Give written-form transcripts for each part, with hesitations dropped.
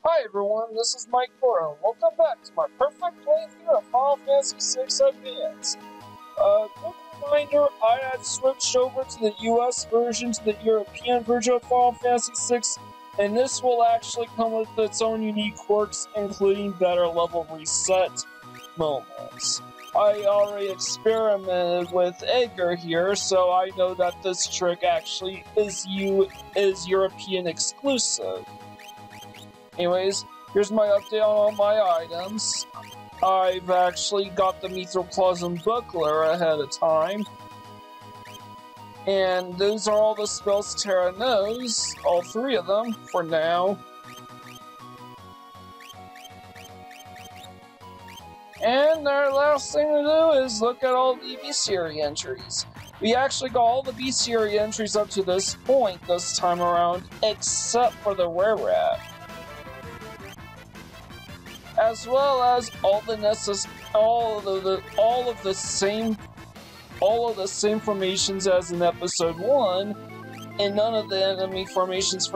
Hi everyone, this is Mike Cora. Welcome back to my perfect playthrough of Final Fantasy VI Advance. Quick reminder, I had switched over to the US version to the European version of Final Fantasy VI, and this will actually come with its own unique quirks, including better level reset moments. I already experimented with Edgar here, so I know that this trick actually is European exclusive. Anyways, here's my update on all my items. I've actually got the Mithroclasm Buckler ahead of time. And those are all the spells Terra knows, all three of them, for now. And our last thing to do is look at all the bestiary entries. We actually got all the bestiary entries up to this point this time around, except for the Were-Rat. As well as all of the same formations as in episode 1, and none of the enemy formations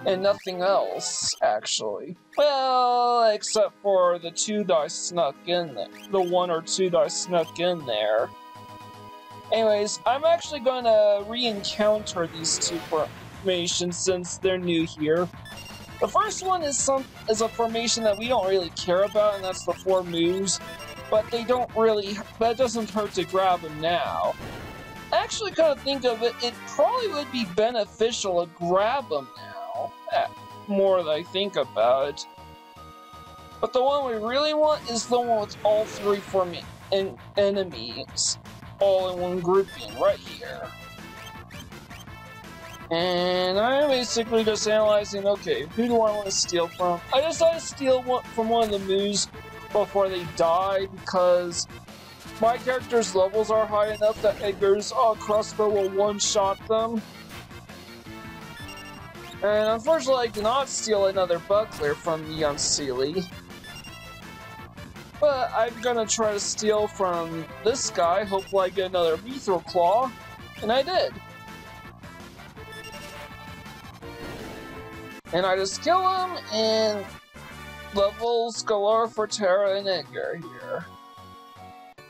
and nothing else, actually. Well, except for the 2 that I snuck in there. The 1 or 2 that I snuck in there. Anyways, I'm actually gonna re-encounter these 2 formations since they're new here. The first one is a formation that we don't really care about, and that's the 4 moves. But it doesn't hurt to grab them now. Actually, kind of think of it, it probably would be beneficial to grab them now, more that I think about it. But the one we really want is the one with all 3 enemies, all in one grouping, right here. And I'm basically just analyzing, okay, who do I want to steal from? I decided to steal from one of the moves before they die, because my character's levels are high enough that Edgar's crossbow will one-shot them. And unfortunately, I cannot steal another buckler from the Celes. But I'm gonna try to steal from this guy, hopefully I get another Mithril Claw, and I did. And I just kill him, and levels galore for Terra and Edgar here.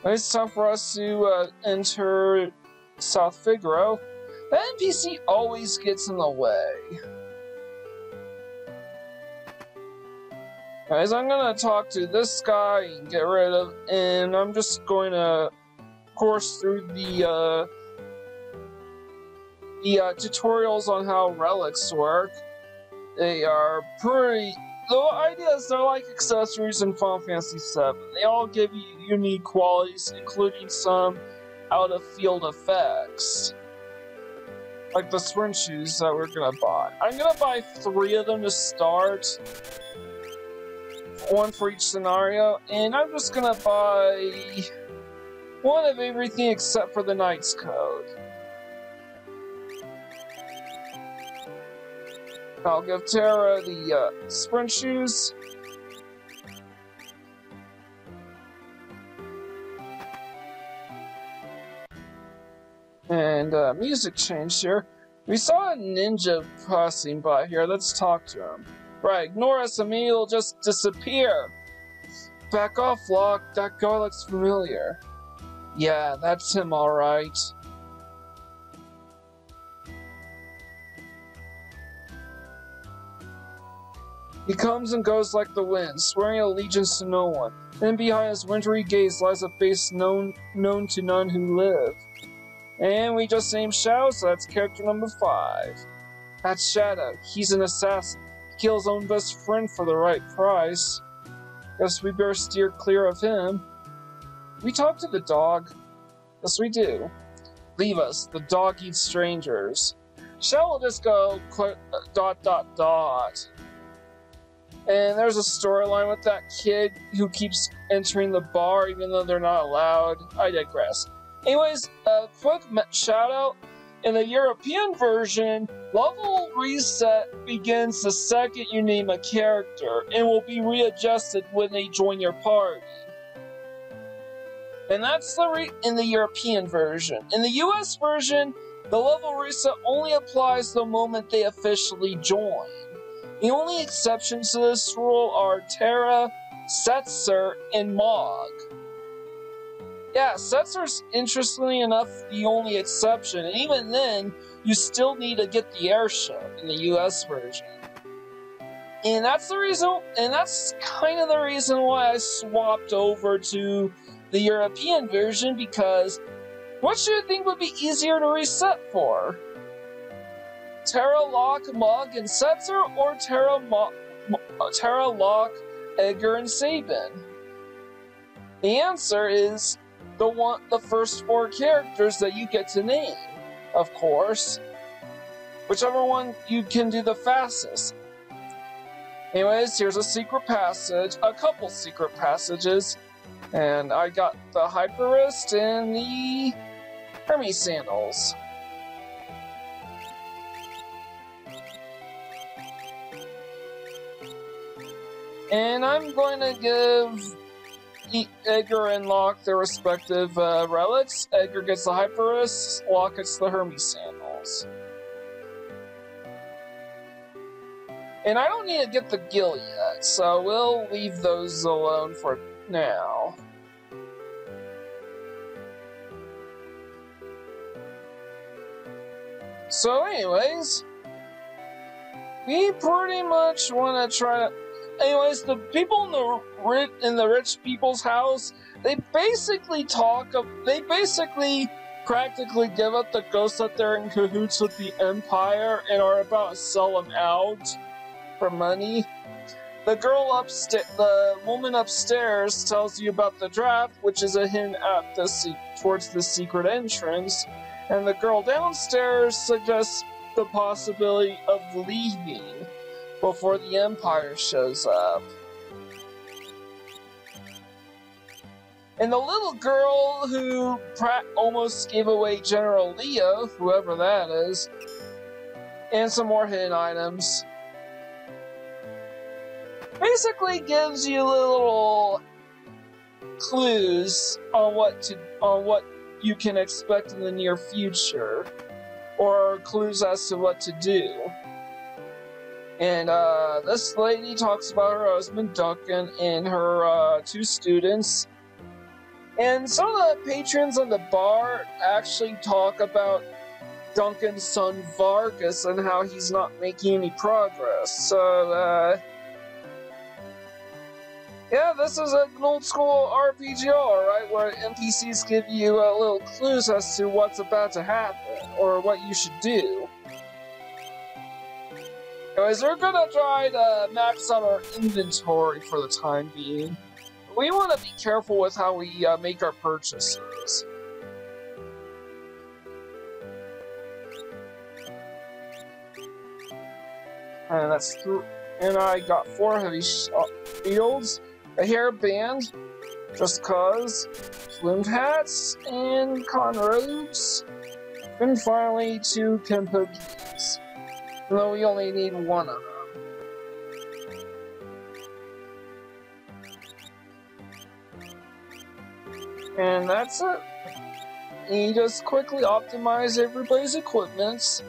It's time for us to enter South Figaro. The NPC always gets in the way. Guys, I'm gonna talk to this guy and get rid of, and I'm just going to course through the tutorials on how relics work. They are pretty... The idea is they're like accessories in Final Fantasy VII. They all give you unique qualities, including some out-of-field effects. Like the sprint shoes that we're gonna buy. I'm gonna buy 3 of them to start. 1 for each scenario. And I'm just gonna buy 1 of everything except for the Knight's Code. I'll give Terra the sprint shoes. And music change here. We saw a ninja passing by here. Let's talk to him. Right, ignore us and he'll just disappear. Back off, Locke. That guy looks familiar. Yeah, that's him, alright. He comes and goes like the wind, swearing allegiance to no one. Then behind his wintry gaze lies a face known to none who live. And we just named Shadow, so that's character number 5. That's Shadow. He's an assassin. He kills his own best friend for the right price. Guess we better steer clear of him. We talk to the dog. Yes, we do. Leave us. The dog eats strangers. Shadow will just go ... And there's a storyline with that kid who keeps entering the bar even though they're not allowed. I digress. Anyways, a quick shout out. In the European version, level reset begins the second you name a character and will be readjusted when they join your party. And that's in the European version. In the US version, the level reset only applies the moment they officially join. The only exceptions to this rule are Terra, Setzer, and Mog. Yeah, Setzer's, interestingly enough, the only exception, and even then, you still need to get the airship in the US version. And that's the reason, and that's kind of the reason why I swapped over to the European version, because what should you think would be easier to reset for? Terra, Locke, Mog, and Setzer, or Terra, Locke, Edgar, and Sabin? The answer is the first 4 characters that you get to name, of course. Whichever one you can do the fastest. Anyways, here's a secret passage, a couple secret passages, and I got the Hyperwrist and the Hermes sandals. And I'm going to give Edgar and Locke their respective relics. Edgar gets the Hyperwrist, Locke gets the Hermes sandals. And I don't need to get the Gill yet, so we'll leave those alone for now. So anyways, we pretty much want to try to... Anyways, the people in the rich people's house, they basically practically give up the ghost that they're in cahoots with the Empire and are about to sell them out for money. The woman upstairs tells you about the draft, which is a hint at towards the secret entrance, and the girl downstairs suggests the possibility of leaving before the Empire shows up. And the little girl who almost gave away General Leo, whoever that is, and some more hidden items, basically gives you little clues on what you can expect in the near future, or clues as to what to do. And this lady talks about her husband Duncan and her 2 students. And some of the patrons of the bar actually talk about Duncan's son Vargas and how he's not making any progress. So, yeah, this is an old school RPG, alright, where NPCs give you little clues as to what's about to happen, or what you should do. Anyways, we're gonna try to max out our inventory for the time being. We want to be careful with how we make our purchases. And that's true. And I got 4 heavy shields, a hairband, just cause, plumed hats, and con robes, and finally 2 Kenpo keys. Though we only need 1 of them. And that's it. You just quickly optimize everybody's equipments.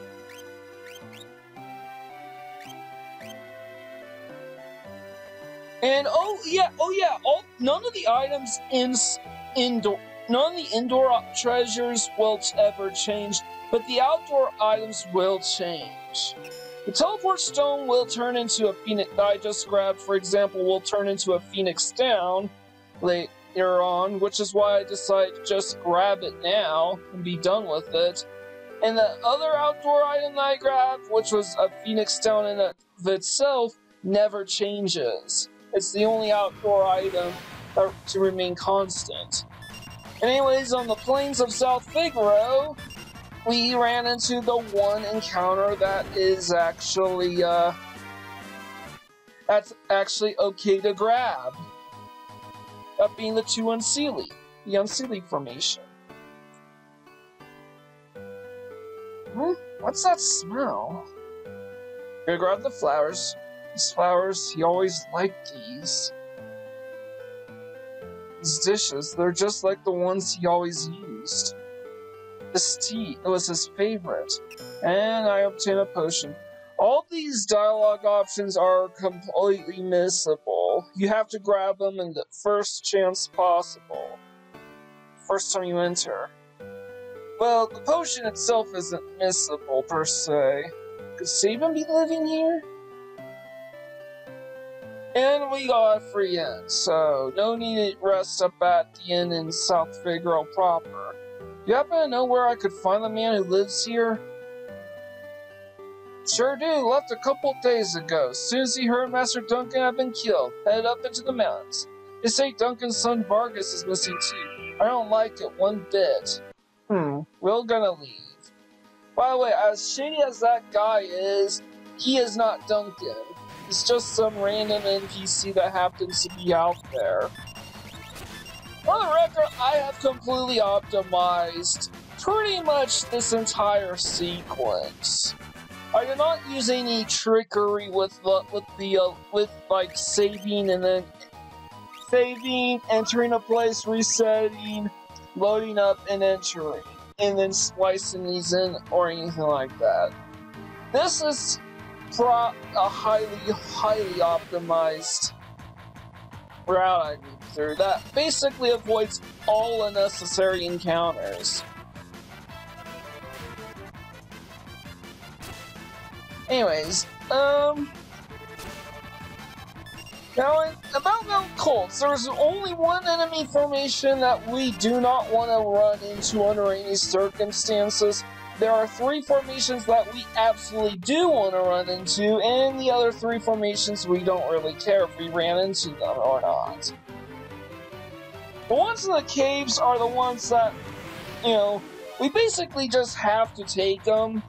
And none of the items none of the indoor treasures will ever change, but the outdoor items will change. The teleport stone will turn into a phoenix that I just grabbed, for example, will turn into a phoenix down later on, which is why I decided to just grab it now and be done with it. And the other outdoor item that I grabbed, which was a phoenix down in of itself, never changes. It's the only outdoor item to remain constant. Anyways, on the plains of South Figaro, we ran into the one encounter that is actually, that's actually okay to grab. That being the 2 Unseelie, the Unseelie formation. What's that smell? Gonna grab the flowers. These flowers, he always liked these. These dishes, they're just like the ones he always used. This tea, it was his favorite. And I obtained a potion. All these dialogue options are completely missable. You have to grab them in the first chance possible. First time you enter. Well, the potion itself isn't missable per se. Could Sabin be living here? And we got a free inn, so no need to rest up at the inn in South Figaro proper. You happen to know where I could find the man who lives here? Sure do, left a couple days ago. As soon as he heard Master Duncan had been killed, headed up into the mountains. They say Duncan's son Vargas is missing too. I don't like it one bit. We're gonna leave. By the way, as shady as that guy is, he is not Duncan. He's just some random NPC that happens to be out there. For the record, I have completely optimized pretty much this entire sequence. I did not use any trickery with like saving and then saving, entering a place, resetting, loading up, and entering, and then splicing these in or anything like that. This is a highly optimized route I moved through that basically avoids all unnecessary encounters. Anyways, now about Mount Colts, there's only one enemy formation that we do not want to run into under any circumstances. There are 3 formations that we absolutely do want to run into, and the other 3 formations we don't really care if we ran into them or not. The ones in the caves are the ones that, you know, we basically just have to take them.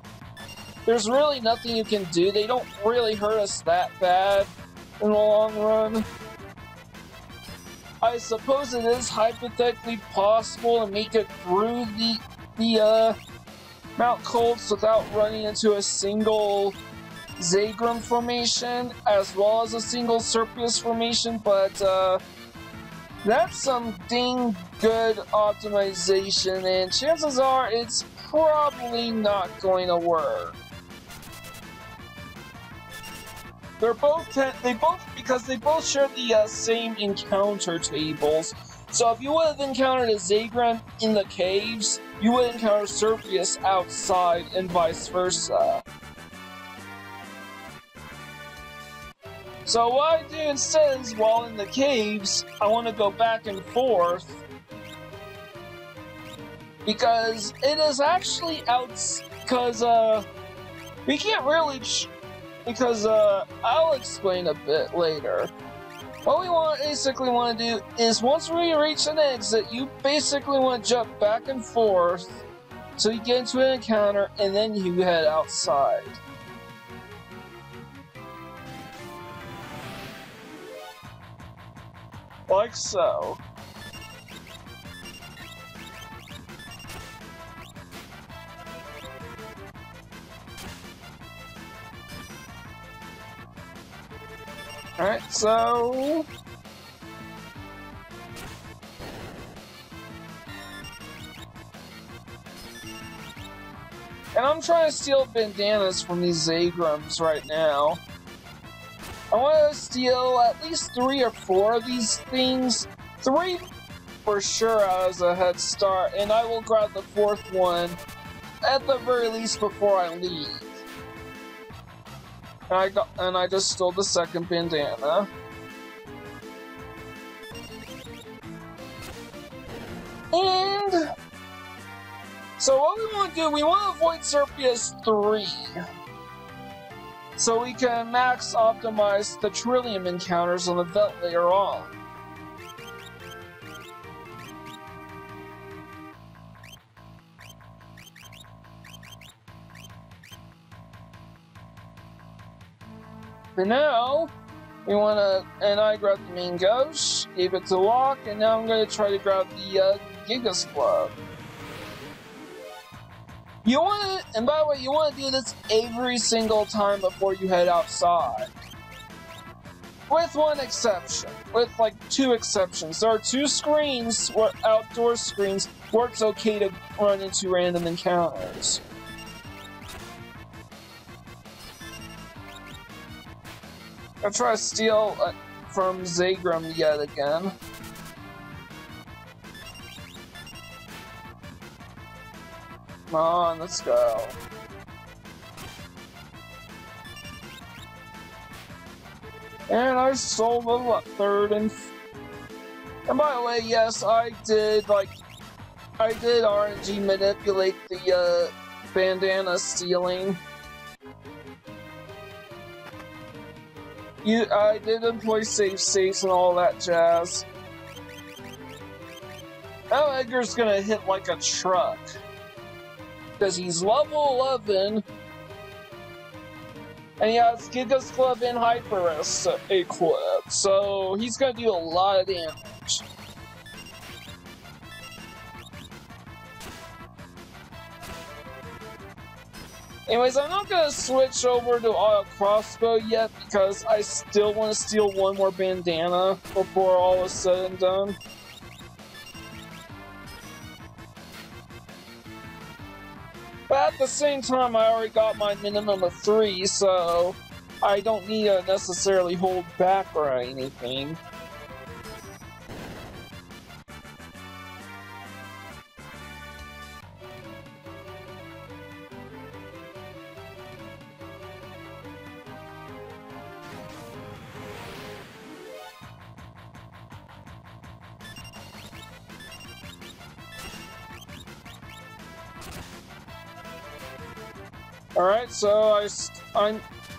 There's really nothing you can do. They don't really hurt us that bad in the long run. I suppose it is hypothetically possible to make it through the Mount Colts without running into a single Zagrum formation as well as a single Serpius formation, but that's some dang good optimization, and chances are it's probably not going to work. Because they both share the same encounter tables. So if you would have encountered a Zagrum in the caves, you would encounter Serpius outside, and vice versa. So what I do instead is, while in the caves, I want to go back and forth, because it is actually we can't really, I'll explain a bit later. What we basically want to do is, once we reach an exit, you basically want to jump back and forth till you get into an encounter, and then you head outside. Like so. Alright, so... and I'm trying to steal bandanas from these Zagrums right now. I want to steal at least 3 or 4 of these things. 3 for sure as a head start, and I will grab the 4th one at the very least before I leave. And I just stole the 2nd bandana. And so what we want to do, we want to avoid Serpius 3. So we can max optimize the Trillium encounters on the belt later on. For now, we want to, and I grabbed the main ghost, gave it to Locke, and now I'm going to try to grab the Gigas Club. You want to, and by the way, you want to do this every single time before you head outside. With one exception, with like 2 exceptions. There are 2 screens, outdoor screens, where it's okay to run into random encounters. I'll try to steal from Zagram yet again. Come on, let's go. And I sold the third and by the way, yes, I did RNG manipulate the bandana stealing. I did employ save states and all that jazz. Now Edgar's gonna hit like a truck. Because he's level 11. And he has Giga's Club and Hyperus equipped. So he's gonna do a lot of damage. Anyways, I'm not gonna switch over to auto crossbow yet because I still want to steal one more bandana before all is said and done. But at the same time, I already got my minimum of 3, so I don't need to necessarily hold back or anything. Alright, so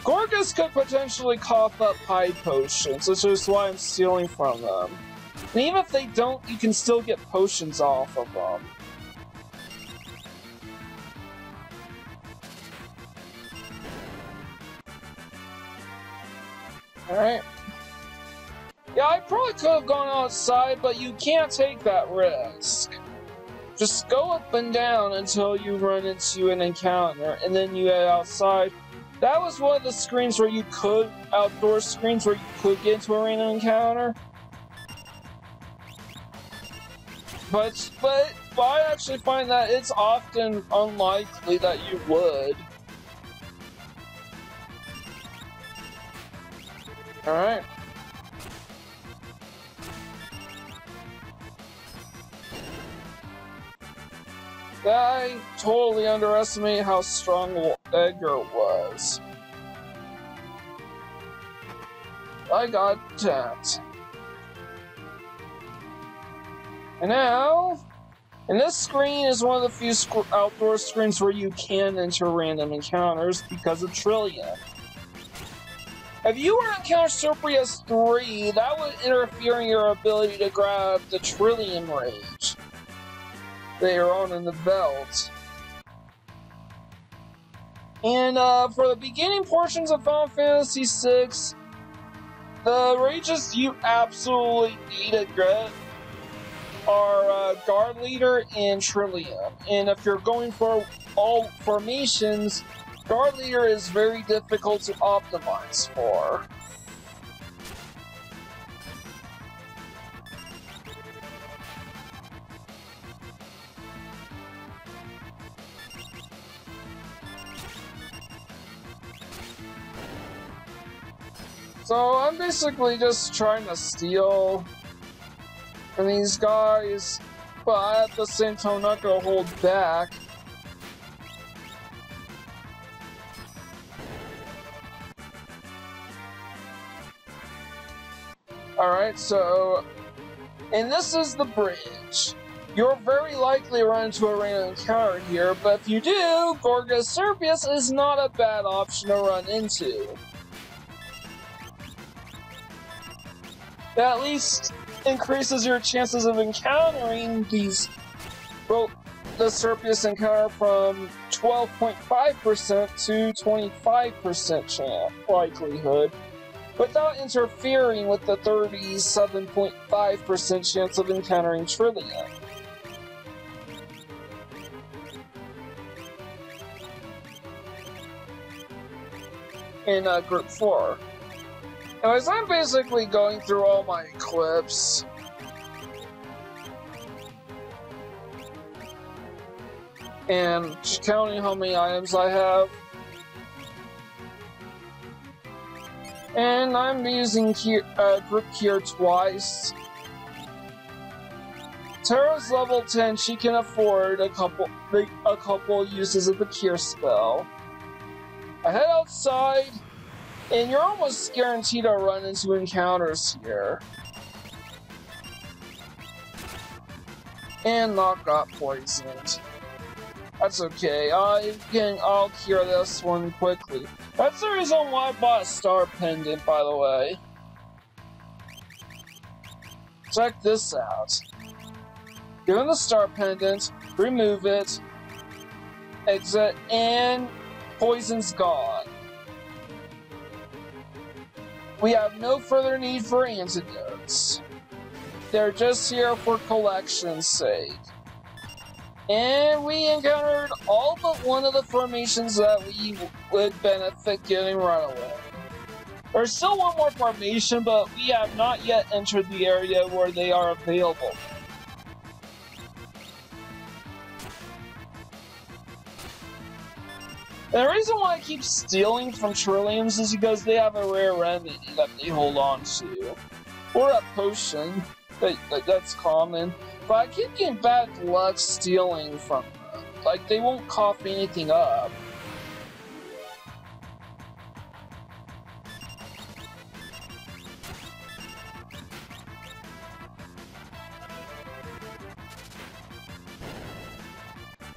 Gorgas could potentially cough up high potions, which is why I'm stealing from them. And even if they don't, you can still get potions off of them. Alright. Yeah, I probably could have gone outside, but you can't take that risk. Just go up and down until you run into an encounter, and then you head outside. That was one of the screens where you could, outdoor screens where you could get into a random encounter. But I actually find that it's often unlikely that you would. Alright. I totally underestimated how strong Edgar was. I got tapped. And now, and this screen is one of the few outdoor screens where you can enter random encounters because of Trillium. If you were to encounter Surprius 3, that would interfere in your ability to grab the Trillium Rage later on in the belt. And for the beginning portions of Final Fantasy VI, the rages you absolutely need to get are Guard Leader and Trillium. And if you're going for all formations, Guard Leader is very difficult to optimize for. So I'm basically just trying to steal from these guys, but at the same time I'm not gonna hold back. Alright, so, and this is the bridge. You're very likely to run into a random encounter here, but if you do, Gorgas Surpius is not a bad option to run into. That at least increases your chances of encountering these, well, the Surpius encounter from 12.5% to 25% likelihood, without interfering with the 37.5% chance of encountering Trillium. In Group 4. Anyways, I'm basically going through all my clips. And counting how many items I have. And I'm using group here twice. Tara's level 10, she can afford a couple uses of the cure spell. I head outside, and you're almost guaranteed to run into encounters here. And not got poisoned. That's okay. I'll cure this one quickly. That's the reason why I bought a star pendant, by the way. Check this out. Give him the star pendant, remove it, exit, and poison's gone. We have no further need for antidotes. They're just here for collection's sake. And we encountered all but one of the formations that we would benefit getting runaway. There's still one more formation, but we have not yet entered the area where they are available. And the reason why I keep stealing from Trilliums is because they have a rare remedy that they hold on to. Or a potion, that's common. But I keep getting bad luck stealing from them. Like, they won't cough anything up.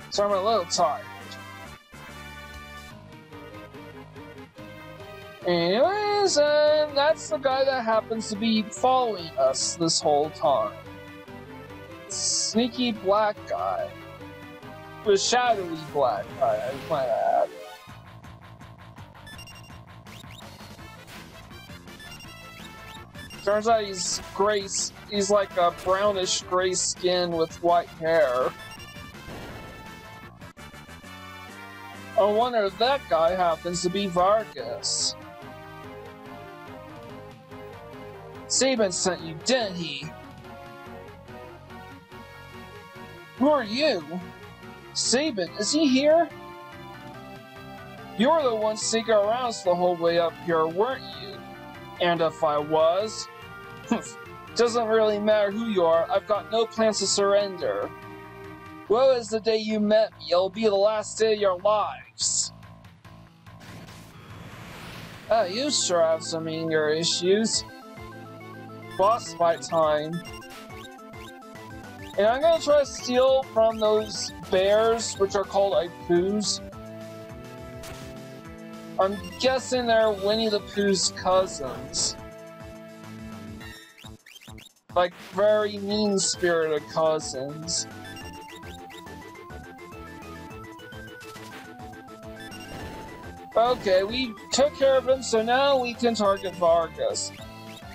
So I'm a little tired. Anyways, that's the guy that happens to be following us this whole time. Sneaky black guy. With shadowy black guy, I might add. Turns out he's gray, he's like a brownish gray skin with white hair. I wonder if that guy happens to be Vargas. Sabin sent you, didn't he? Who are you? Sabin, is he here? You were the one sneaking around us the whole way up here, weren't you? And if I was? Doesn't really matter who you are, I've got no plans to surrender. Woe is the day you met me, it'll be the last day of your lives. You sure have some anger issues. Boss fight time. And I'm gonna try to steal from those bears, which are called Ipoos. I'm guessing they're Winnie the Pooh's cousins. Like, very mean-spirited cousins. Okay, we took care of him, so now we can target Vargas.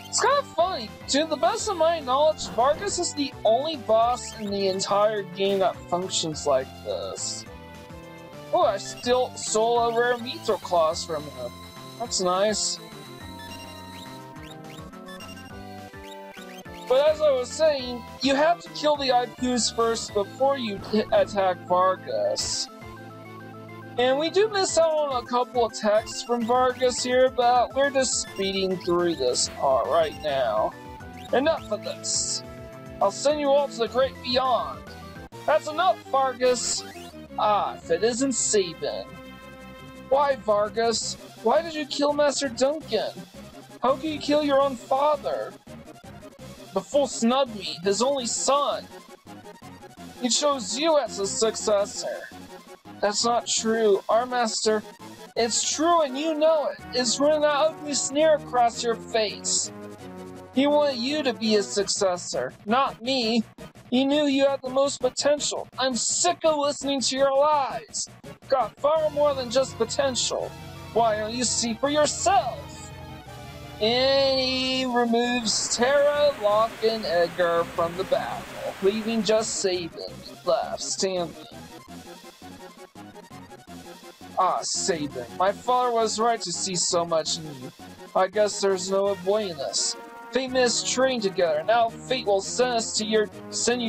It's kind of funny. To the best of my knowledge, Vargas is the only boss in the entire game that functions like this. Oh, I still stole a rare Mithril Claws from him. That's nice. But as I was saying, you have to kill the Ipoos first before you attack Vargas. And we do miss out on a couple attacks from Vargas here, but we're just speeding through this part right now. Enough of this. I'll send you all to the great beyond. That's enough, Vargas. Ah, if it isn't Sabin. Why, Vargas? Why did you kill Master Duncan? How could you kill your own father? The fool snubbed me, his only son. He chose you as a successor. That's not true. Our master, it's true and you know it. It's written an ugly sneer across your face. He wanted you to be his successor, not me. He knew you had the most potential. I'm sick of listening to your lies. Got far more than just potential. Why don't you see for yourself? And he removes Tara, Locke, and Edgar from the battle, leaving just Sabin left standing. Ah, Sabin, my father was right to see so much in you. I guess there's no avoiding this. Fate made us train together. Now fate will send you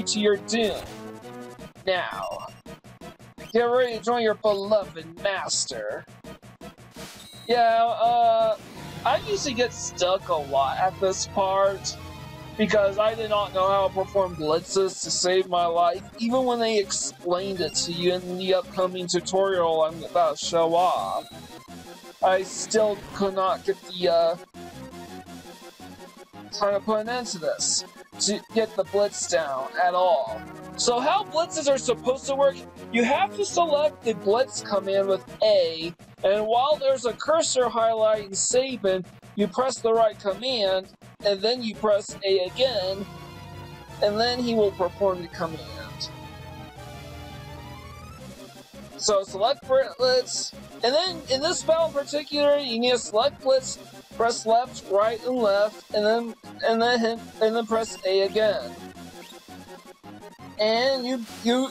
to your doom. Now, get ready to join your beloved master. Yeah, I usually get stuck a lot at this part because I did not know how to perform blitzes to save my life, even when they explained it to you in the upcoming tutorial I'm about to show off. I still could not get the time to put an end to this, to get the blitz down at all. So how blitzes are supposed to work, you have to select the blitz command with A, and while there's a cursor highlighting Sabin, you press the right command, and then you press A again, and then he will perform the command. So select blitz, and then in this battle in particular, you need to select blitz, press left, right, and left, and then press A again. And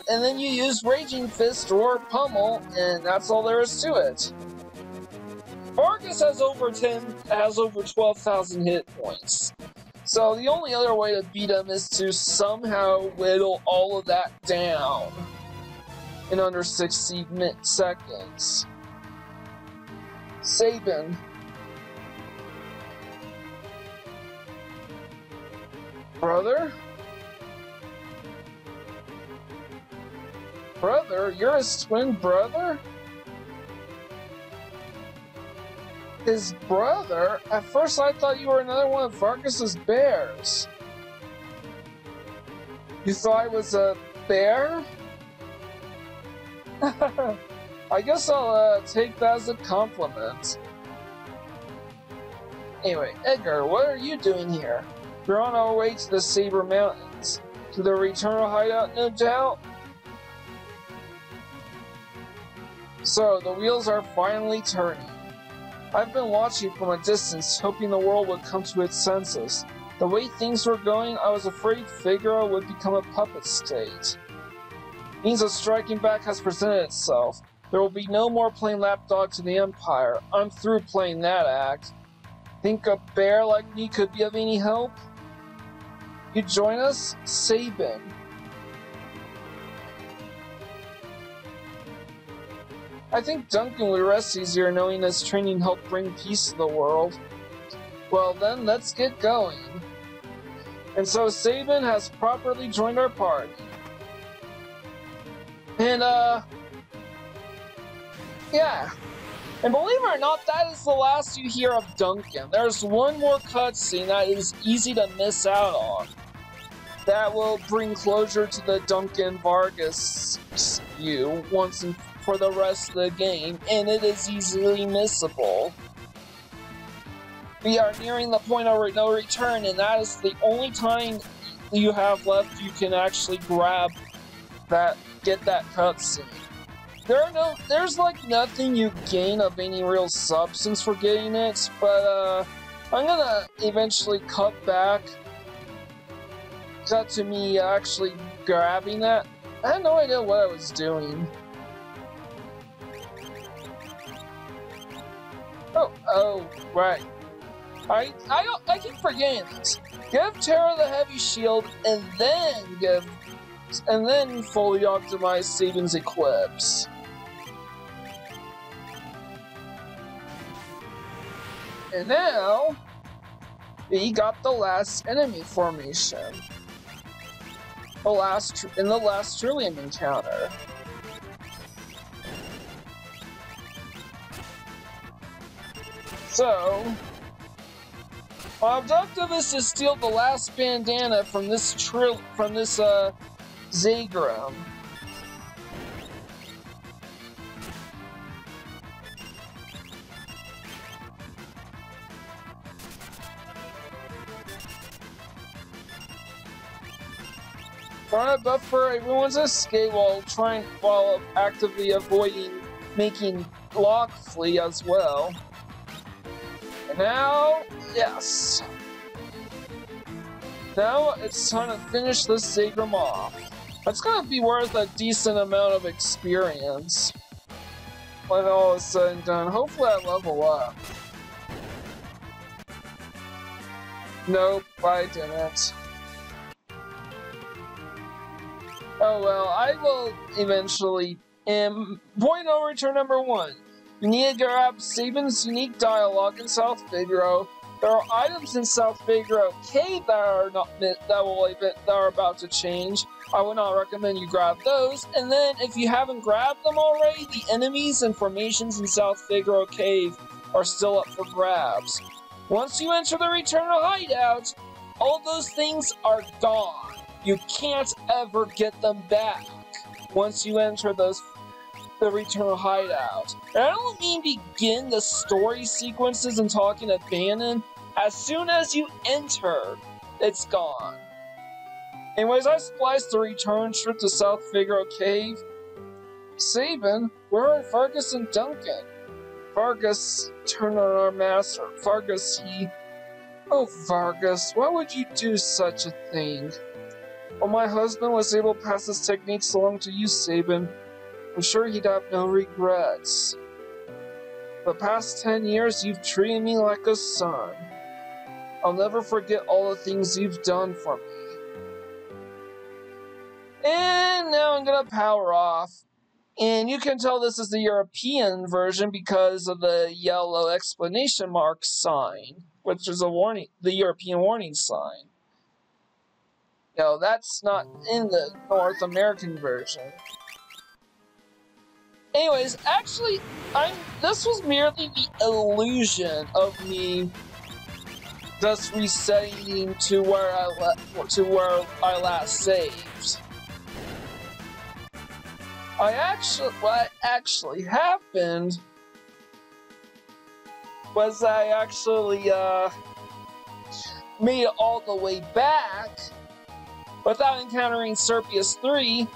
then you use Raging Fist or Pummel, and that's all there is to it. Vargas has over 12,000 hit points. So the only other way to beat him is to somehow whittle all of that down in under 60 seconds. Sabin. Brother? Brother? You're his twin brother? His brother? At first I thought you were another one of Vargas's bears. You thought I was a bear? I guess I'll take that as a compliment. Anyway, Edgar, what are you doing here? We're on our way to the Saber Mountains. To the Returnal hideout, no doubt? So, the wheels are finally turning. I've been watching from a distance, hoping the world would come to its senses. The way things were going, I was afraid Figaro would become a puppet state. Means of striking back has presented itself. There will be no more playing lapdog to the Empire. I'm through playing that act. Think a bear like me could be of any help? You join us? Sabin. I think Duncan would rest easier knowing his training helped bring peace to the world. Well then, let's get going. And so Sabin has properly joined our party. And, yeah. And believe it or not, that is the last you hear of Duncan. There's one more cutscene that is easy to miss out on. That will bring closure to the Duncan Vargas skew once and for the rest of the game, and it is easily missable. We are nearing the point of no return, and that is the only time you have left you can actually grab that, get that cutscene. There's like nothing you gain of any real substance for getting it, but I'm gonna eventually cut to me actually grabbing that. I had no idea what I was doing. Oh, right. I keep forgetting this. Give Terra the heavy shield, and then fully optimize Sabin's Eclipse. And now, we got the last enemy formation. In the last Trillium encounter. So, my objective is to steal the last bandana from this Zagrum. Trying to buffer everyone's escape while actively avoiding making Lock flee as well. And now, yes. Now it's time to finish this Zagrum off. That's gonna be worth a decent amount of experience when all is said and done. Hopefully I level up. Nope, I didn't. Oh well, I will eventually. Point no return number 1. You need to grab Sabin's unique dialogue in South Figaro. There are items in South Figaro Cave that are about to change. I would not recommend you grab those. And then, if you haven't grabbed them already, the enemies and formations in South Figaro Cave are still up for grabs. Once you enter the Returnal Hideout, all those things are gone. You can't ever get them back once you enter the Returnal Hideout. And I don't mean begin the story sequences and talking abandon. As soon as you enter, it's gone. Anyways, I spliced the return trip to South Figaro Cave. Sabin, where are Vargas and Duncan? Vargas turned on our master. Vargas, Oh, Vargas, why would you do such a thing? Well, my husband was able to pass his techniques along to you, Sabin. I'm sure he'd have no regrets. For the past 10 years, you've treated me like a son. I'll never forget all the things you've done for me. And now I'm gonna power off. And you can tell this is the European version because of the yellow exclamation mark sign, which is a warning, the European warning sign. No, that's not in the North American version. Anyways, actually, this was merely the illusion of me just resetting to where I last saved. What actually happened was I actually made it all the way back without encountering Serpius 3.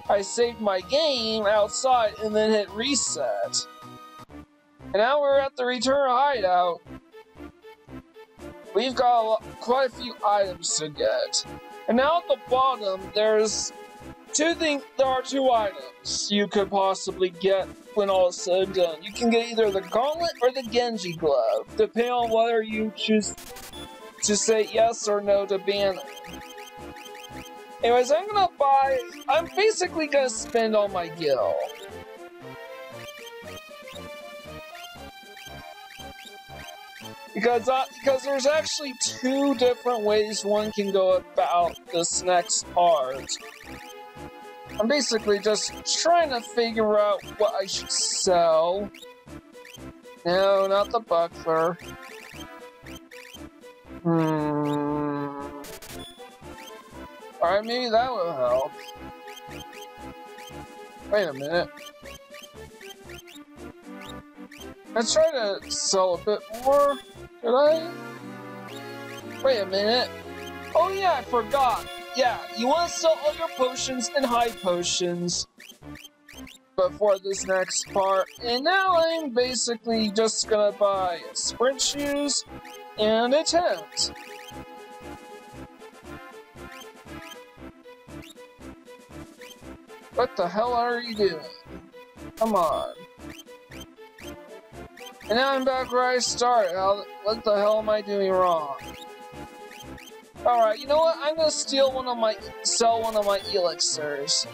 I saved my game outside and then hit reset. And now we're at the Return Hideout. We've got quite a few items to get. And now at the bottom, there are two items you could possibly get when all is said and done. You can get either the Gauntlet or the Genji Glove, depending on whether you choose to say yes or no to ban it. Anyways, I'm basically gonna spend all my gil. Because there's actually two different ways one can go about this next part. I'm basically just trying to figure out what I should sell. No, not the buckler. Alright, maybe that will help. Wait a minute. Let's try to sell a bit more. Could I? Wait a minute. Oh yeah, I forgot. Yeah, you want to sell all your potions and high potions before this next part. And now I'm basically just gonna buy sprint shoes and a tent. What the hell are you doing? Come on. And now I'm back where I started. What the hell am I doing wrong? Alright, you know what? I'm gonna sell one of my elixirs.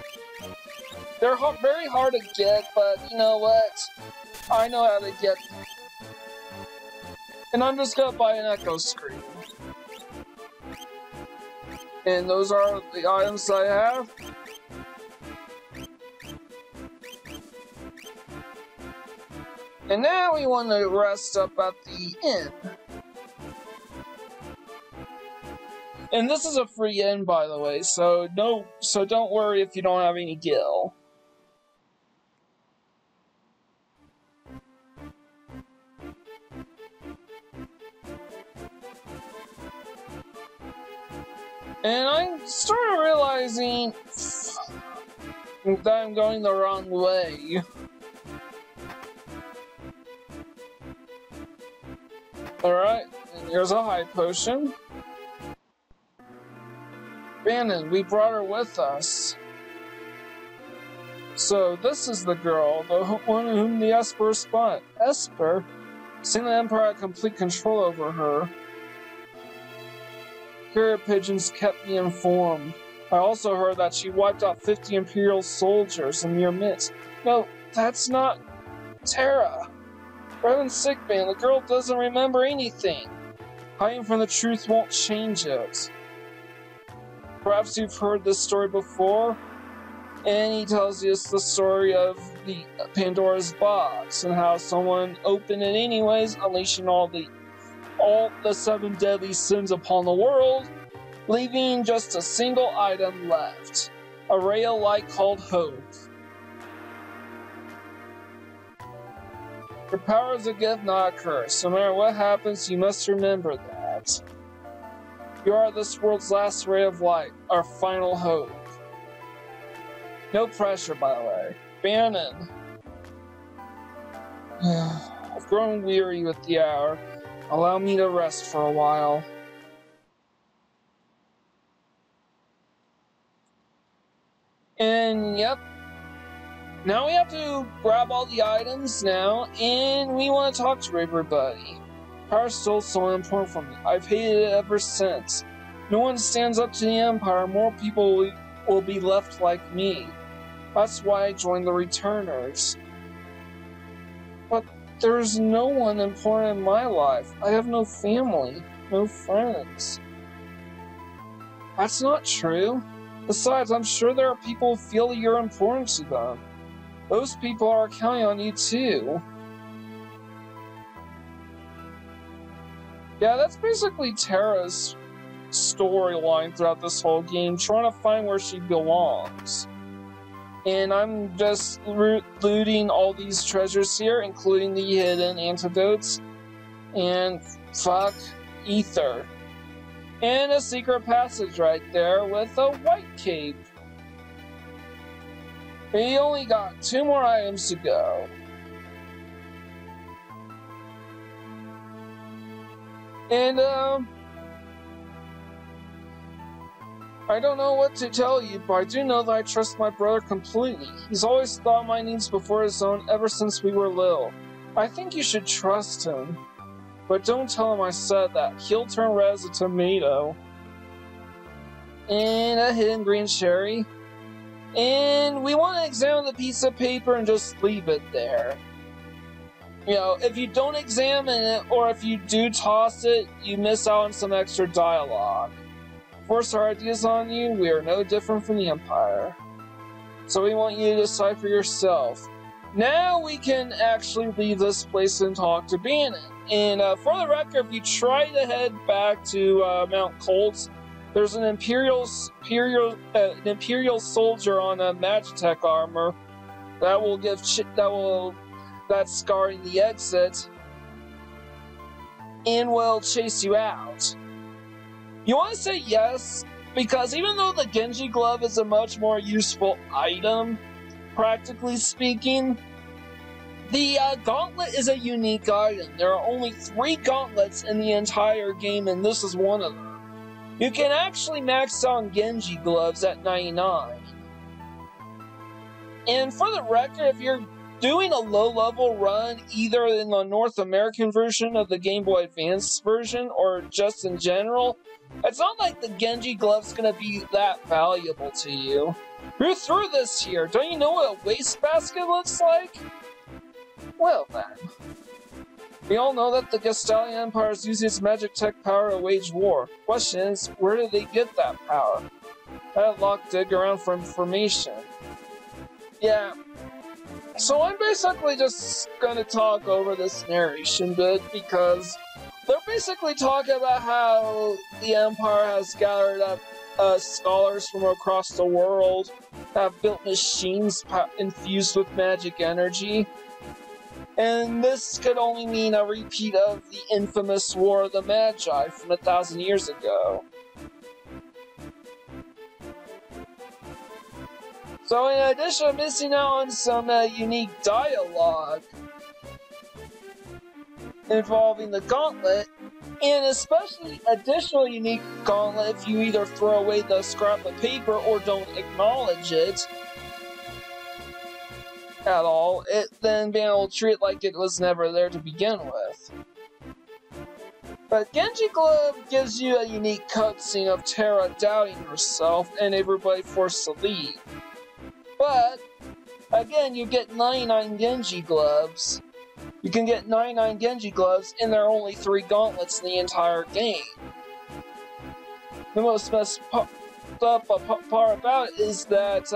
They're very hard to get, but you know what? I know how to get them. And I'm just gonna buy an echo screen. And those are the items I have. And now we want to rest up at the inn. And this is a free inn, by the way, so don't worry if you don't have any gil. And I'm starting realizing that I'm going the wrong way. Alright, and here's a high potion. Bannon, we brought her with us. So, this is the girl, the one whom the Esper spot. Esper? Seeing the Empire had complete control over her. Carrier pigeons kept me informed. I also heard that she wiped out 50 Imperial soldiers in your midst. No, that's not... Terra! Revan's sickbay, and the girl doesn't remember anything. Hiding from the truth won't change it. Perhaps you've heard this story before, and he tells you it's the story of the Pandora's box and how someone opened it anyways, unleashing all the 7 deadly sins upon the world, leaving just a single item left, a ray of light called hope. Your power is a gift, not a curse. No matter what happens, you must remember that. You are this world's last ray of light, our final hope. No pressure, by the way. Bannon. I've grown weary with the hour. Allow me to rest for a while. And yep. Now we have to grab all the items now, and we want to talk to everybody. Power's still so important for me. I've hated it ever since. No one stands up to the Empire, more people will be left like me. That's why I joined the Returners. But there's no one important in my life. I have no family, no friends. That's not true. Besides, I'm sure there are people who feel that you're important to them. Those people are counting on you too. Yeah, that's basically Terra's storyline throughout this whole game, trying to find where she belongs. And I'm just looting all these treasures here, including the hidden antidotes. And fuck ether. And a secret passage right there with a white cape. We only got 2 more items to go. And, I don't know what to tell you, but I do know that I trust my brother completely. He's always thought my needs before his own ever since we were little. I think you should trust him. But don't tell him I said that. He'll turn red as a tomato. And a hidden green cherry. And we want to examine the piece of paper and just leave it there. You know, if you don't examine it, or if you do toss it, you miss out on some extra dialogue. Force our ideas on you, we are no different from the Empire. So we want you to decide for yourself. Now we can actually leave this place and talk to Bannon. And for the record, if you try to head back to Mount Colts, there's an Imperial soldier on a Magitech armor that will that's guarding the exit and will chase you out. You want to say yes, because even though the Genji glove is a much more useful item, practically speaking, the gauntlet is a unique item. There are only 3 gauntlets in the entire game, and this is one of them. You can actually max out Genji gloves at 99. And for the record, if you're doing a low-level run, either in the North American version of the Game Boy Advance version, or just in general, it's not like the Genji glove's gonna be that valuable to you. Who threw this here? Don't you know what a wastebasket looks like? Well then. We all know that the Gestalian Empire is using its magic tech power to wage war. Question is, where did they get that power? I locked Edgar around for information. Yeah. So I'm basically just gonna talk over this narration bit, because they're basically talking about how the Empire has gathered up scholars from across the world, have built machines infused with magic energy. And this could only mean a repeat of the infamous War of the Magi from 1,000 years ago. So in addition to missing out on some unique dialogue involving the gauntlet, and especially additional unique gauntlet if you either throw away the scrap of paper or don't acknowledge it at all, then Bannon will treat it like it was never there to begin with. But Genji Glove gives you a unique cutscene of Terra doubting herself and everybody forced to leave. But again, you get 99 Genji gloves. You can get 99 Genji gloves, and there are only 3 gauntlets in the entire game. The most messed up part about it is that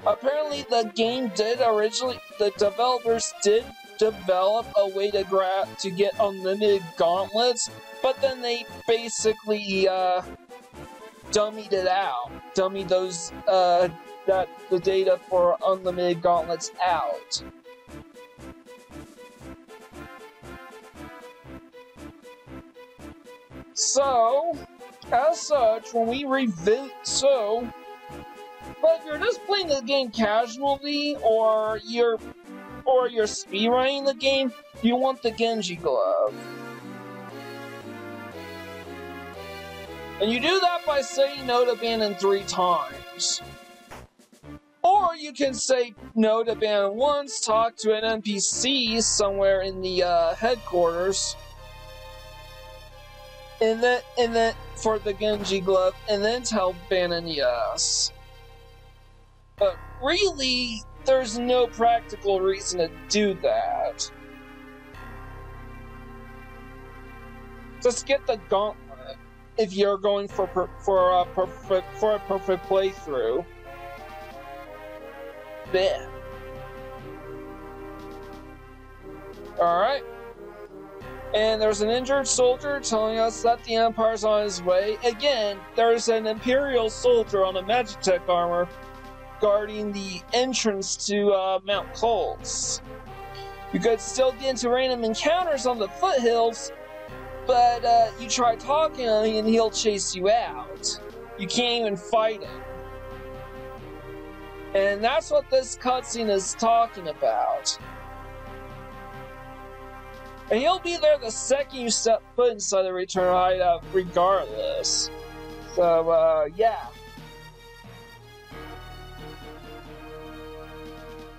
apparently the game did originally, the developers did develop a way to get unlimited gauntlets, but then they basically dummied it out, dummied those the data for unlimited gauntlets out. So, as such, when we revisit, but if you're just playing the game casually, or you're speedrunning the game, you want the Genji glove. And you do that by saying no to Banon 3 times. Or you can say no to Banon once, talk to an NPC somewhere in the headquarters, and then for the Genji glove, and then tell Banon yes. But really, there's no practical reason to do that. Just get the gauntlet if you're going for a perfect playthrough. There. Alright. And there's an injured soldier telling us that the Empire's on his way. Again, there's an Imperial soldier on a Magitech armor guarding the entrance to Mount Coles. You could still get into random encounters on the foothills, but you try talking to him and he'll chase you out. You can't even fight him. And that's what this cutscene is talking about. And he'll be there the second you step foot inside the return hideout, regardless. So, yeah.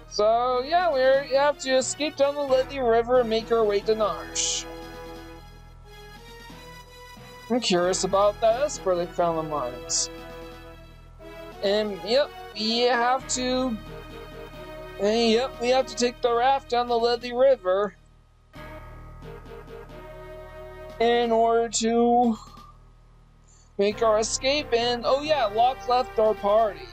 So, yeah, we have to escape down the Lethe River and make our way to Narsh. I'm curious about that esper they found in the mines. And, yep, we have to take the raft down the Lethe River in order to make our escape. And, oh yeah, Locke left our party.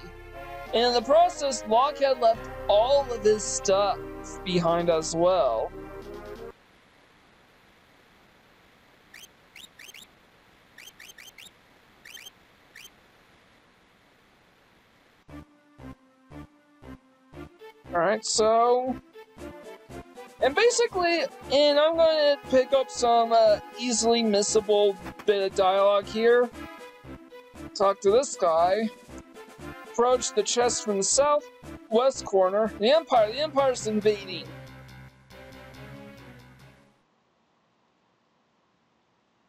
And in the process, Locke had left all of his stuff behind as well. Alright, so... And basically, and I'm going to pick up some easily missable bit of dialogue here. Talk to this guy. Approach the chest from the southwest corner. The Empire's invading.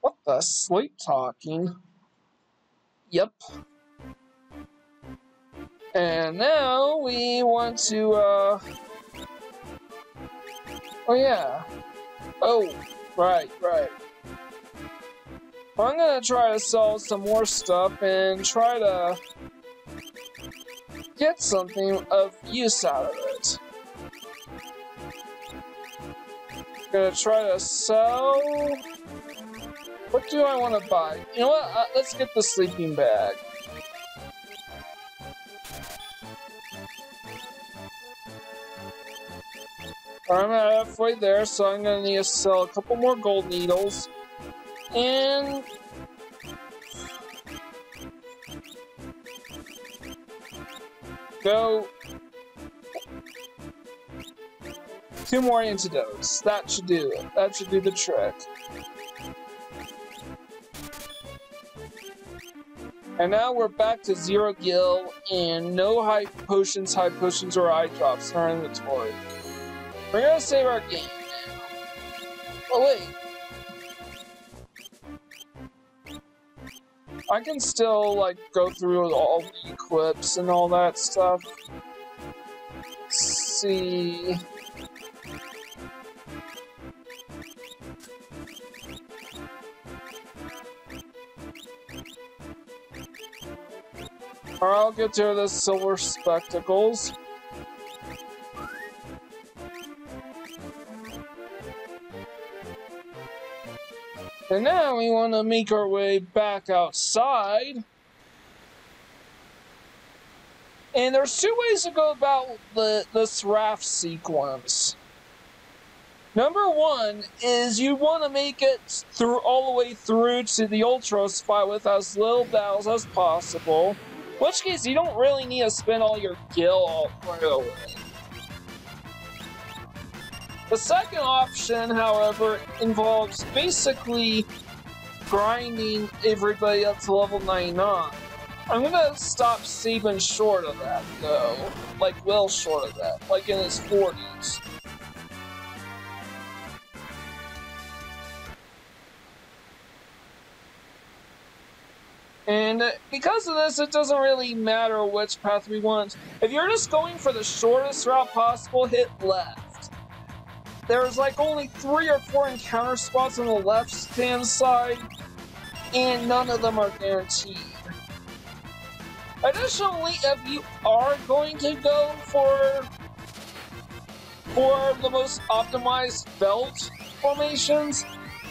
What the sleep talking? Yep. And now we want to, oh yeah. Oh, right. I'm gonna try to sell some more stuff and try to get something of use out of it. Gonna try to sell... What do I want to buy? You know what? Let's get the sleeping bag. I'm halfway there, so I'm gonna need to sell a couple more gold needles. And... go... 2 more antidotes. That should do it. That should do the trick. And now we're back to 0 gil and no high potions, or eye drops in our inventory. We're gonna save our game now. Oh wait. I can still, like, go through all the equips and all that stuff. Let's see... Or I'll get to the silver spectacles. And now we want to make our way back outside. And there's two ways to go about this raft sequence. Number one is you want to make it through all the way through to the Ultros fight with as little battles as possible. In which case, you don't really need to spend all your gil right away. The second option, however, involves basically grinding everybody up to level 99. I'm gonna stop Sabin short of that, though. Like, well short of that. Like in his 40s. And because of this, it doesn't really matter which path we want. If you're just going for the shortest route possible, hit left. There's like only 3 or 4 encounter spots on the left-hand side, and none of them are guaranteed. Additionally, if you are going to go for the most optimized belt formations,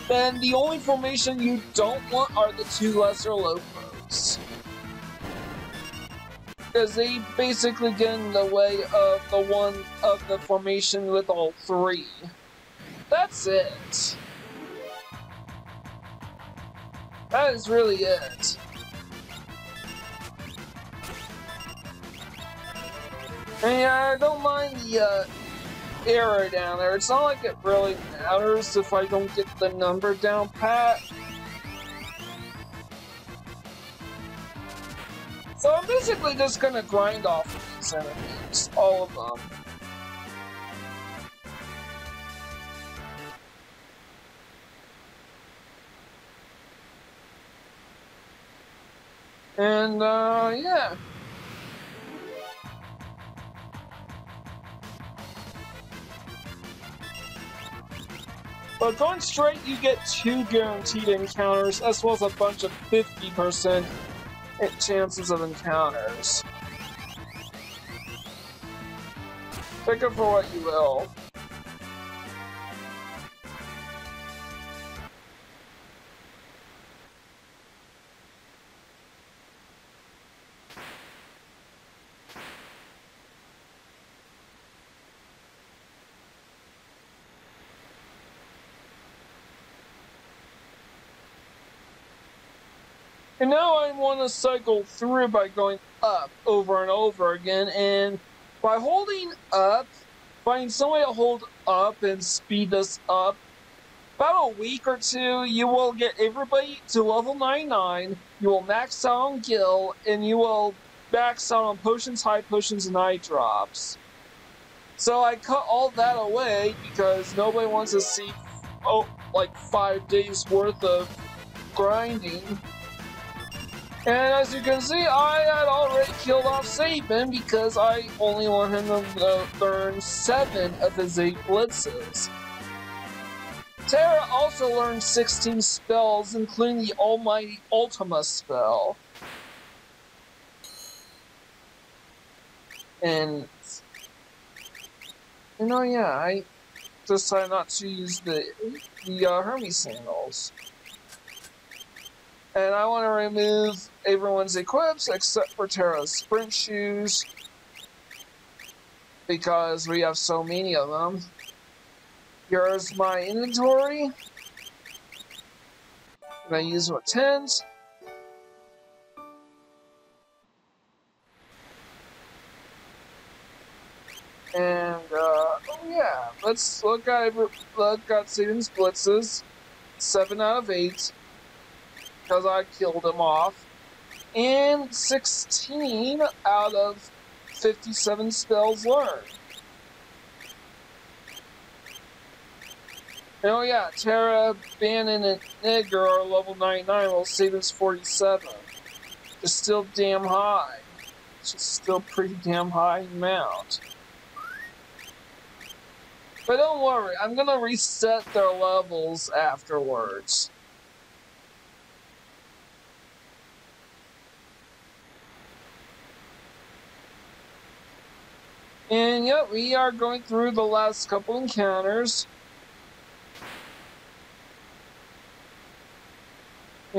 then the only formation you don't want are the 2 lesser locos. Because they basically get in the way of the formation with all 3. That's it. That is really it. And yeah, I don't mind the error down there. It's not like it really matters if I don't get the number down pat. So I'm basically just gonna grind off of these enemies, all of them. And yeah. But going straight, you get 2 guaranteed encounters, as well as a bunch of 50% chances of encounters. Take it for what you will. And now I want to cycle through by going up over and over again, and by holding up, finding some way to hold up and speed this up, about a week or 2, you will get everybody to level 99, you will max out on gil, and you will max out on potions, high potions, and eye drops. So I cut all that away because nobody wants to see, like 5 days worth of grinding. And as you can see, I had already killed off Sabin because I only want him to learn 7 of his 8 blitzes. Terra also learned 16 spells, including the almighty Ultima spell. And oh yeah, I decided not to use the Hermes sandals. And I want to remove everyone's equips except for Terra's sprint shoes, because we have so many of them. Here's my inventory. And I use what 10s. And oh yeah, let's look at Sabin's blitzes. 7 out of 8. Because I killed him off, and 16 out of 57 spells learned. And oh yeah, Terra, Bannon, and Edgar are level 99, while Sabin's 47. It's still damn high. It's just still pretty damn high amount. But don't worry, I'm gonna reset their levels afterwards. And yep, we are going through the last couple encounters.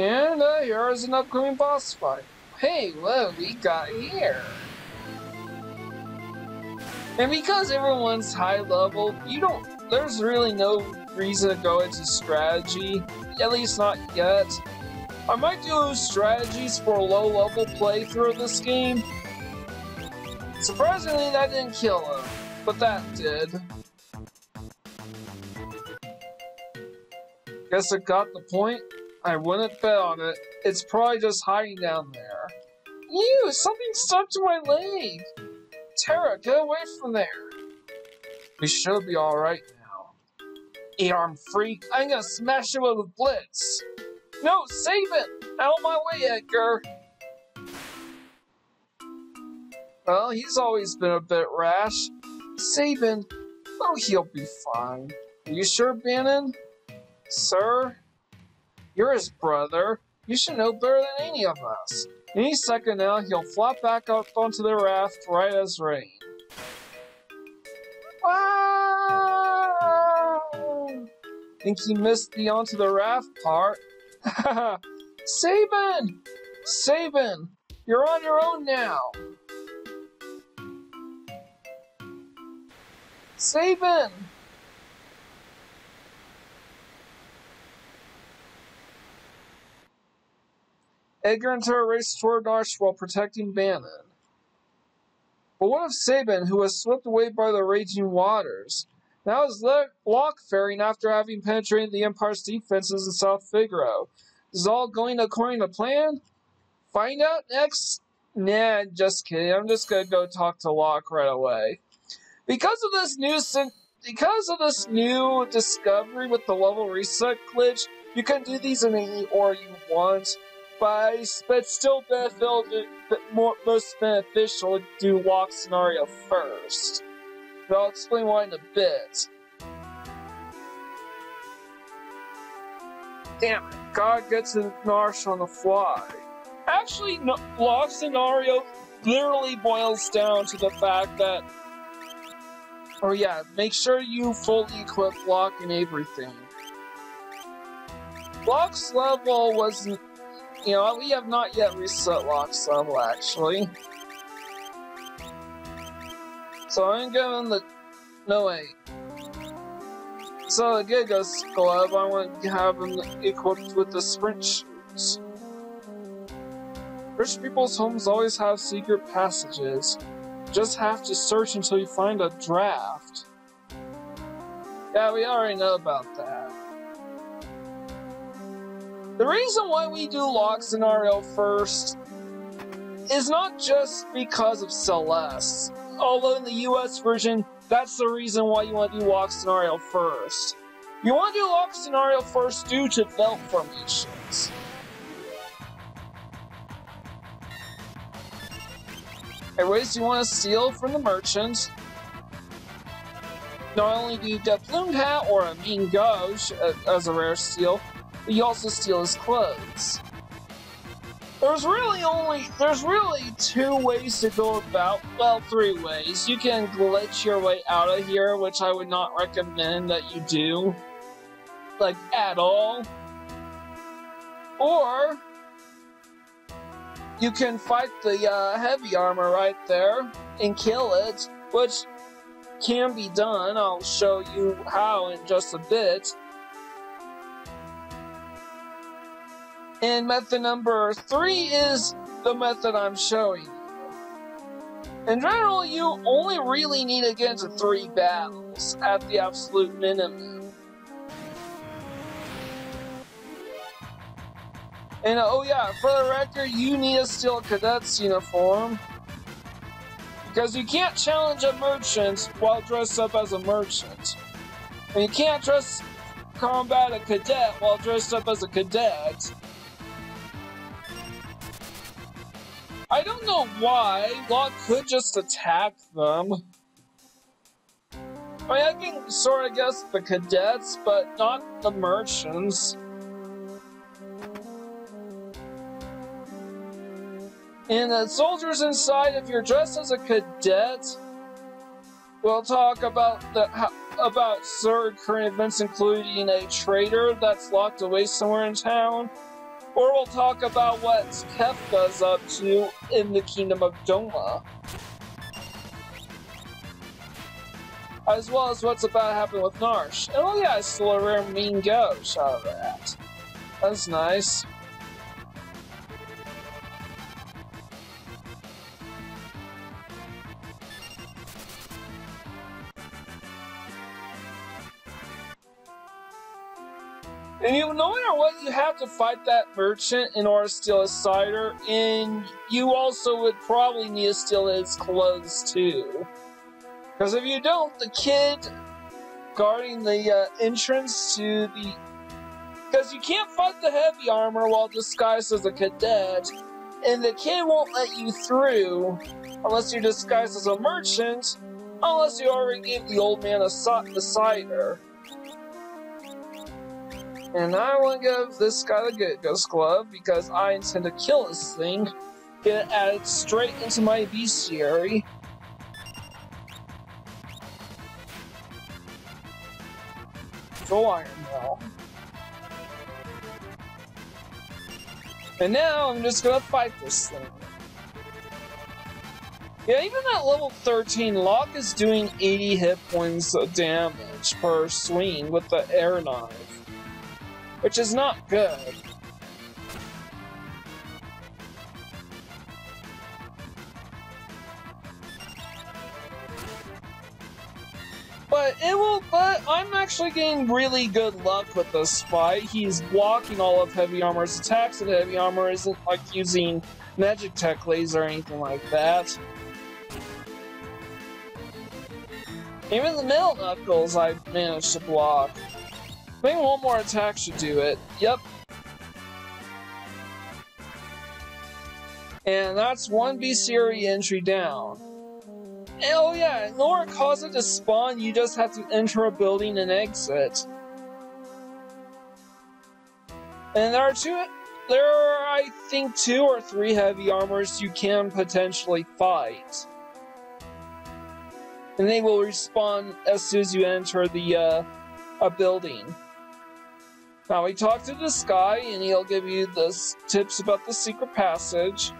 And here is an upcoming boss fight. Hey, what we got here? And because everyone's high level, there's really no reason to go into strategy, at least not yet. I might do strategies for a low level playthrough of this game. Surprisingly, that didn't kill him, but that did. Guess it got the point. I wouldn't bet on it. It's probably just hiding down there. Ew, something stuck to my leg! Terra, get away from there! We should be alright now. E-arm freak, I'm gonna smash it with a blitz! No, save it! Out of my way, Edgar! Well, he's always been a bit rash. Sabin, oh, he'll be fine. Are you sure, Bannon? Sir? You're his brother. You should know better than any of us. Any second now, he'll flop back up onto the raft right as rain. Ah! Think he missed the onto the raft part? Sabin! Sabin! You're on your own now! Sabin! Edgar and Terra race toward Narsh while protecting Bannon. But what of Sabin, who was swept away by the raging waters? Now is lock faring after having penetrated the Empire's defenses in South Figaro. Is all going according to plan? Find out next? Nah, just kidding. I'm just gonna go talk to Locke right away. Because of this new discovery with the level reset glitch, you can do these in any order you want. But it's still most beneficial to do Locke's scenario first. But I'll explain why in a bit. Damn it, gotta get to Narsh on the fly. Actually, Locke's scenario literally boils down to the fact that, oh yeah, make sure you fully equip Locke and everything. Locke's level wasn't, we have not yet reset Locke's level, actually. So I'm going the... No, wait. So the Giga's glove, I want to have him equipped with the sprint shoes. Rich people's homes always have secret passages. Just have to search until you find a draft. Yeah, we already know about that. The reason why we do Locke scenario first is not just because of Celes. Although in the US version, that's the reason why you want to do Locke scenario first. You want to do Locke scenario first due to belt formations. Anyways, you want to steal from the merchant. Not only do you get Plumed Hat or a Mean Gauche as a rare steal, but you also steal his clothes. There's really two ways to go about, well, three ways. You can glitch your way out of here, which I would not recommend that you do, like, at all. Or you can fight the heavy armor right there and kill it, which can be done. I'll show you how in just a bit. And method number 3 is the method I'm showing you. In general, you only really need to get into 3 battles at the absolute minimum. And oh yeah, for the record, you need to steal a cadet's uniform. Because you can't challenge a merchant while dressed up as a merchant. And you can't combat a cadet while dressed up as a cadet. I don't know why. Locke could just attack them. I mean, I can sort of guess the cadets, but not the merchants. And the soldiers inside, if you're dressed as a cadet, we'll talk about certain current events, including a traitor that's locked away somewhere in town. Or we'll talk about what Kefka's up to in the Kingdom of Doma. As well as what's about to happen with Narsh. And oh yeah, I stole a rare mean gouge out of that. That's nice. And no matter what, you have to fight that merchant in order to steal his cider, and you also would probably need to steal his clothes too. Because if you don't, the kid guarding the entrance to the... Because you can't fight the heavy armor while disguised as a cadet, and the kid won't let you through unless you're disguised as a merchant, unless you already gave the old man the cider. And I want to give this guy the Ghost Glove because I intend to kill this thing, get it added straight into my bestiary. Go Iron Ball. And now I'm just gonna fight this thing. Yeah, even at level 13, Locke is doing 80 hit points of damage per swing with the air knife, which is not good. But I'm actually getting really good luck with this fight. He's blocking all of Heavy Armor's attacks, and Heavy Armor isn't like using Magic Tech Laser or anything like that. Even the Middle Knuckles I managed to block. Maybe one more attack should do it. Yep. And that's one bestiary entry down. And oh yeah, in order to cause it to spawn, you just have to enter a building and exit. And there are I think 2 or 3 heavy armors you can potentially fight. And they will respawn as soon as you enter the a building. Now we talk to this guy and he'll give you the tips about the secret passage.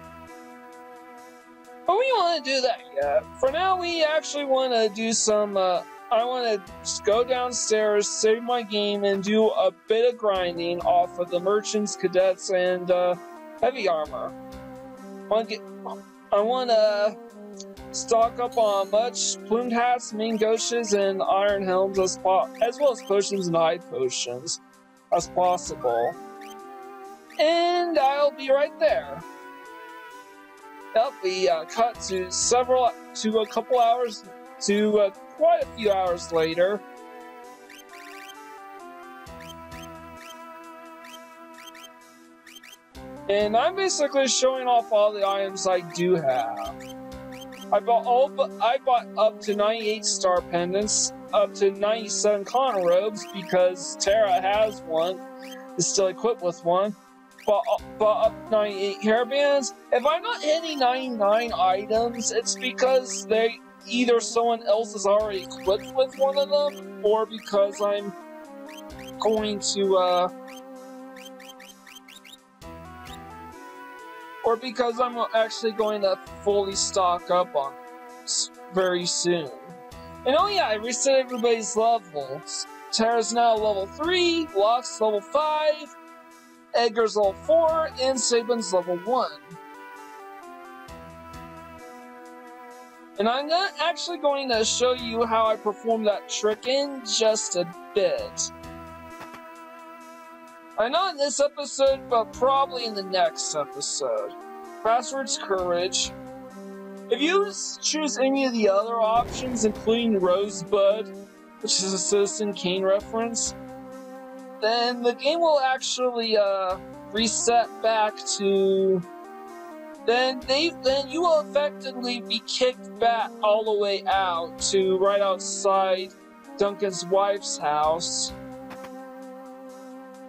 But we don't want to do that yet. For now, we actually want to do some, I want to just go downstairs, save my game, and do a bit of grinding off of the merchants, cadets, and heavy armor. I want to stock up on much plumed hats, main gauches, and iron helms as well as potions and hide potions as possible. And I'll be right there. Yep, we cut to quite a few hours later. And I'm basically showing off all the items I do have. I bought up to 98 star pendants, up to 97 Connor robes because Terra has one, is still equipped with one. But up 98 hairbands. If I'm not hitting 99 items, it's because either someone else is already equipped with one of them, or because I'm going to or because I'm actually going to fully stock up on it very soon. And oh yeah, I reset everybody's levels. Terra's now level 3, Locke's level 5, Edgar's level 4, and Sabin's level 1. And I'm actually going to show you how I perform that trick in just a bit. Not in this episode, but probably in the next episode. Password's Courage. If you choose any of the other options, including Rosebud, which is a Citizen Kane reference, then the game will actually reset back to... Then you will effectively be kicked back all the way out to right outside Duncan's wife's house.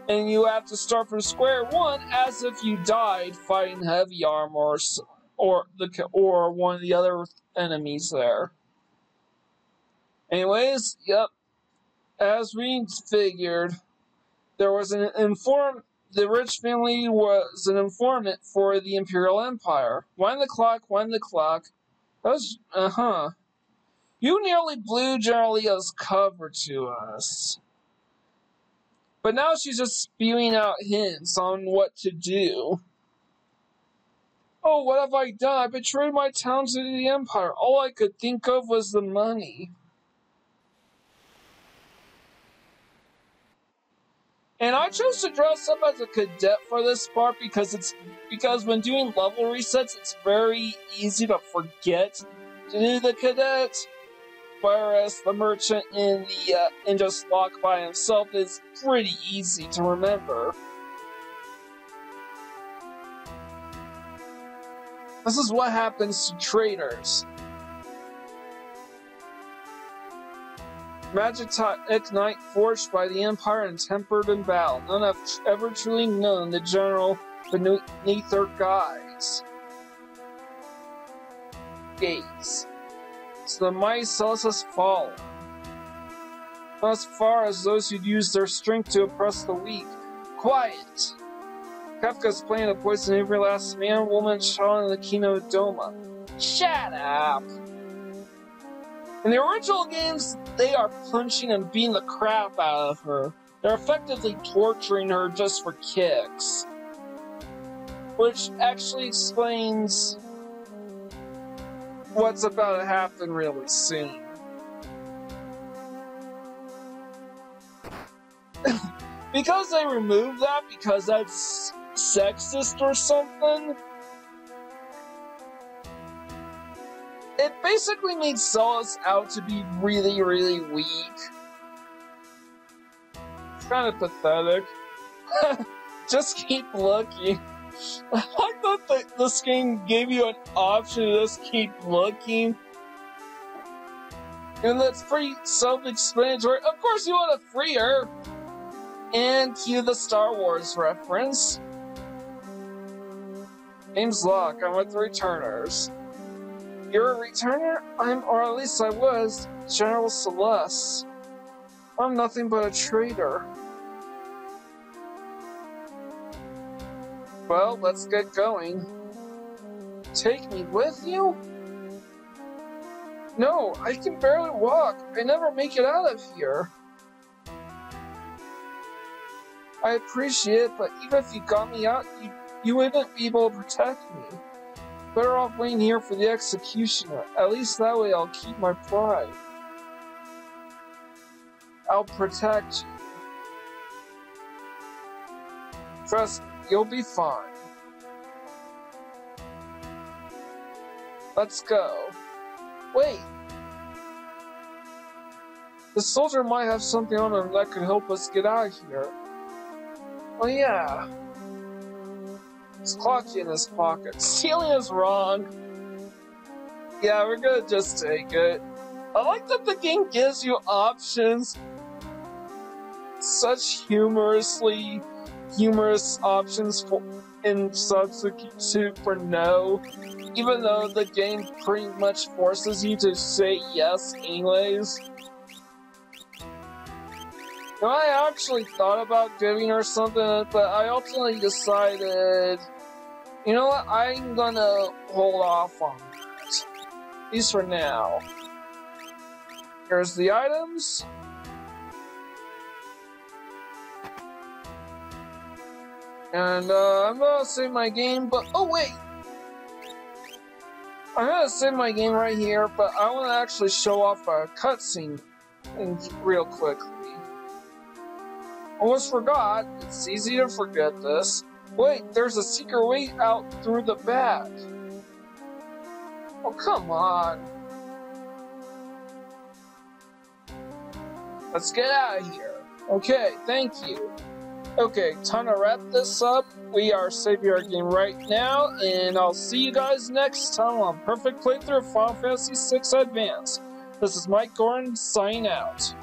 And you have to start from square one as if you died fighting heavy armor or one of the other enemies there. Anyways, yep. As we figured, there was an the rich family was an informant for the Imperial Empire. Wind the clock, wind the clock. That was, You nearly blew General Leo's cover to us. But now she's just spewing out hints on what to do. Oh, what have I done? I betrayed my town to the Empire. All I could think of was the money. And I chose to dress up as a cadet for this part because when doing level resets, it's very easy to forget to do the cadet. Whereas the merchant in just Lock by himself is pretty easy to remember. This is what happens to traitors. Magic taught Ignite forged by the Empire and tempered in battle. None have ever truly known the general beneath their gaze. So the mighty Celes has fallen. Not as far as those who'd use their strength to oppress the weak. Quiet! Kafka's playing to poison every last man, woman, child in the Kino Doma. Shut up! In the original games, they are punching and beating the crap out of her. They're effectively torturing her just for kicks. Which actually explains what's about to happen really soon. Because they removed that, because that's sexist or something, it basically made Celes out to be really, really weak. It's kind of pathetic. Just keep looking. I thought that this game gave you an option to just keep looking. And that's pretty self-explanatory. Of course you want to free her! And cue the Star Wars reference. Name's Locke, I'm with the Returners. You're a returner? Or at least I was, General Celes. I'm nothing but a traitor. Well, let's get going. Take me with you? No, I can barely walk. I never make it out of here. I appreciate it, but even if you got me out, you wouldn't be able to protect me. Better off waiting here for the executioner. At least that way I'll keep my pride. I'll protect you. Trust me, you'll be fine. Let's go. Wait! The soldier might have something on him that could help us get out of here. Oh yeah. His clock in his pocket. Stealing is wrong. Yeah, we're gonna just take it. I like that the game gives you options. Such humorous options in substitute for no. Even though the game pretty much forces you to say yes anyways. Now, I actually thought about giving her something, but I ultimately decided, you know what, I'm gonna hold off on that. At least for now. Here's the items. And I'm gonna save my game, but oh wait! I'm gonna save my game right here, but I want to actually show off a cutscene real quickly. Almost forgot. It's easy to forget this. Wait, there's a secret way out through the back. Oh, come on. Let's get out of here. Okay, thank you. Okay, time to wrap this up. We are saving our game right now, and I'll see you guys next time on Perfect Playthrough of Final Fantasy VI Advance. This is Mike Gordon, signing out.